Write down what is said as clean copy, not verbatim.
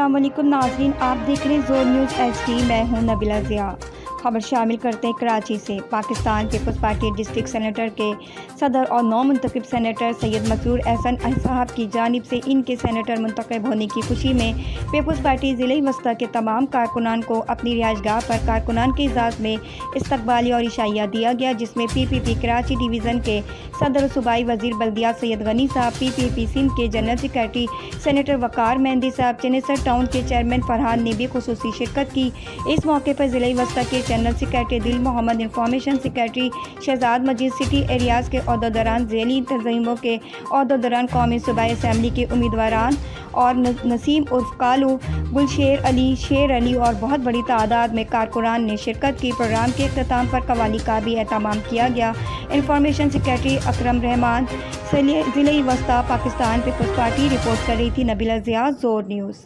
السلام علیکم ناظرین، آپ دیکھ رہے ہیں زور نیوز ایچ ڈی۔ میں ہوں نبیلہ ضیاء۔ خبر شامل کرتے ہیں کراچی سے۔ Pakistan Peoples Party district senator کے صدر اور نو منتخب سینیٹر سید مسرور احسن صاحب کی جانب سے ان کے سینیٹر منتخب ہونے کی خوشی میں پیپلز پارٹی ضلعی وسطی کے تمام کارکنان کو اپنی رہائش گاہ پر کارکنان کے اعزاز میں استقبالیہ اور عشائیہ دیا گیا، جس میں پی پی پی کراچی ڈویژن کے صدر صوبائی وزیر بلدیات سید غنی صاحب، پی پی پی سندھ کے جنرل سیکریٹری سینیٹر وقار مہندی صاحب، چنیسر ٹاؤن کے چیئرمین فرحان نے بھی خصوصی شرکت کی۔ اس موقع پر ضلعی وسطی کے جنرل سیکریٹری دل محمد، انفارمیشن سیکریٹری شہزاد مجید، سٹی ایریاز کے عہدیداران، ذیلی تنظیموں کے عہدیداران، قومی صوبائی اسمبلی کے امیدواران اور نسیم عرف کالو، گلشیر علی، شیر علی اور بہت بڑی تعداد میں کارکنان نے شرکت کی۔ پروگرام کے اختتام پر قوالی کا بھی اہتمام کیا گیا۔ انفارمیشن سیکریٹری اکرم رحمان، ضلعی وسطی، پاکستان پیپلز پارٹی۔ رپورٹ کر رہی تھی نبیلہ ضیاء، زور نیوز۔